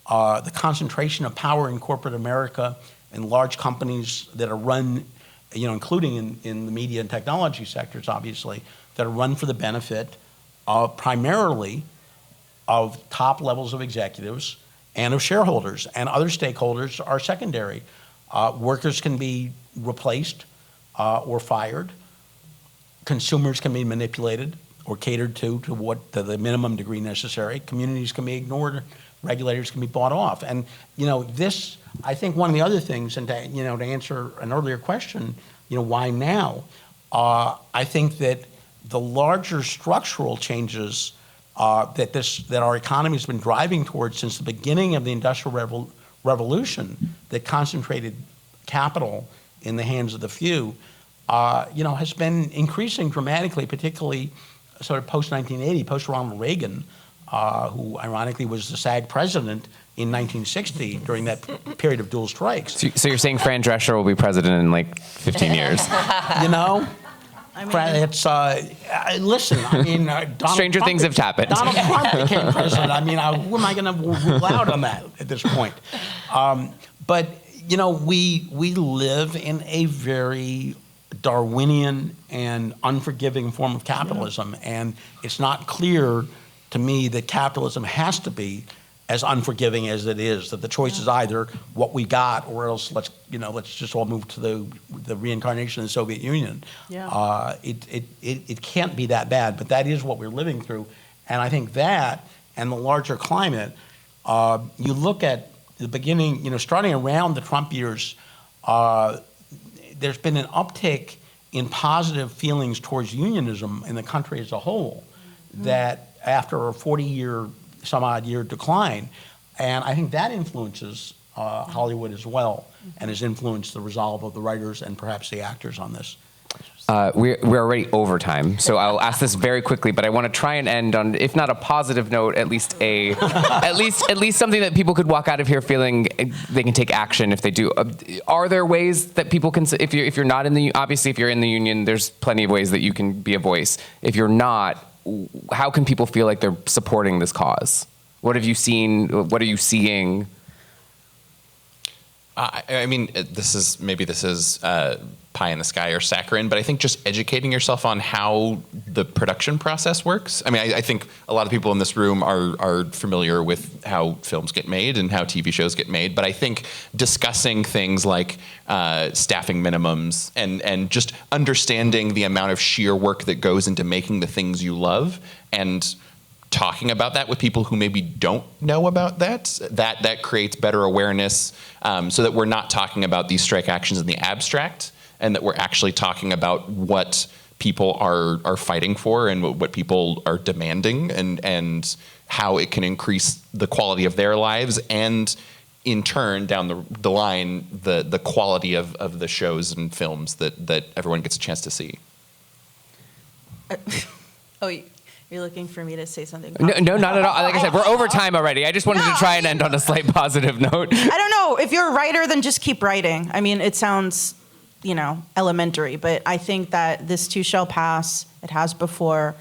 the concentration of power in corporate America and large companies that are run, including in the media and technology sectors, obviously, that are run for the benefit of primarily of top levels of executives and of shareholders, and other stakeholders are secondary. Workers can be replaced or fired. Consumers can be manipulated or catered to the minimum degree necessary. Communities can be ignored. Regulators can be bought off. And this, I think, one of the other things, and to answer an earlier question, why now? I think that the larger structural changes that our economy has been driving towards since the beginning of the Industrial Revolution, that concentrated capital in the hands of the few, has been increasing dramatically, particularly sort of post-1980, post-Ronald Reagan, who ironically was the SAG president in 1960 during that period of dual strikes. So you're saying Fran Drescher will be president in like 15 years? It's listen. I mean, Stranger Trump, things have happened. Donald Trump became president. I mean, who am I going to rule out on that at this point? But we live in a very Darwinian and unforgiving form of capitalism, and it's not clear to me that capitalism has to be as unforgiving as it is. That the choice is either what we got, or else let's just all move to the reincarnation of the Soviet Union. Yeah. It can't be that bad, but that is what we're living through, and I think that and the larger climate. You look at the beginning, starting around the Trump years. There's been an uptick in positive feelings towards unionism in the country as a whole, that after a some odd year decline, and I think that influences Hollywood as well, and has influenced the resolve of the writers and perhaps the actors on this. We're already over time, so I'll ask this very quickly. But I want to try and end on, if not a positive note, at least at least something that people could walk out of here feeling they can take action if they do. Are there ways that people can, if you're not in the, obviously if you're in the union, there's plenty of ways that you can be a voice. If you're not, how can people feel like they're supporting this cause? What have you seen? What are you seeing? I mean, this is pie in the sky or saccharine, but I think just educating yourself on how the production process works. I mean, I think a lot of people in this room are familiar with how films get made and how TV shows get made, but I think discussing things like staffing minimums and just understanding the amount of sheer work that goes into making the things you love, and talking about that with people who maybe don't know about that creates better awareness, so that we're not talking about these strike actions in the abstract, and that we're actually talking about what people are fighting for and what people are demanding, and how it can increase the quality of their lives, and in turn, down the line, the quality of the shows and films that everyone gets a chance to see. You're looking for me to say something? No, not at all. Like I said, we're over time already. I just wanted to try and end on a slight positive note. I don't know. If you're a writer, then just keep writing. I mean, it sounds, elementary, but I think that this too shall pass. It has before.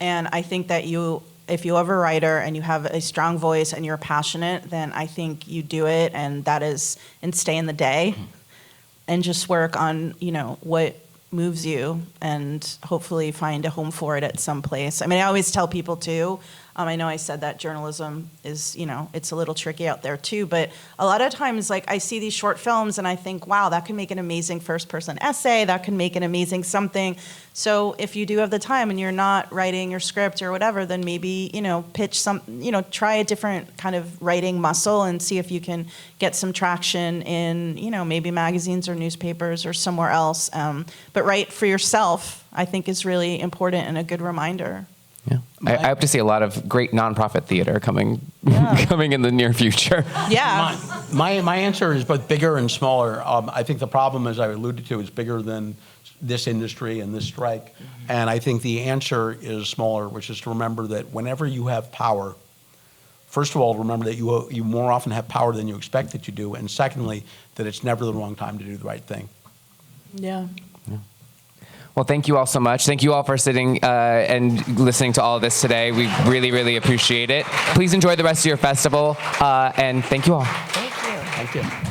And I think that if you have a writer and you have a strong voice and you're passionate, then I think you do it, and stay in the day and just work on, what moves you, and hopefully find a home for it at some place. I mean, I always tell people too, I know I said that journalism is, it's a little tricky out there too, but a lot of times, I see these short films and I think, wow, that could make an amazing first-person essay, that could make an amazing something. So if you do have the time and you're not writing your script or whatever, then maybe, pitch some, try a different kind of writing muscle and see if you can get some traction in, maybe magazines or newspapers or somewhere else. But write for yourself, I think, is really important and a good reminder. Yeah, I hope to see a lot of great nonprofit theater coming in the near future. Yeah. My answer is both bigger and smaller. I think the problem, as I alluded to, is bigger than this industry and this strike. And I think the answer is smaller, which is to remember that whenever you have power, first of all, remember that you more often have power than you expect that you do. And secondly, that it's never the wrong time to do the right thing. Yeah. Well, thank you all so much. Thank you all for sitting and listening to all of this today. We really, really appreciate it. Please enjoy the rest of your festival, and thank you all. Thank you. Thank you.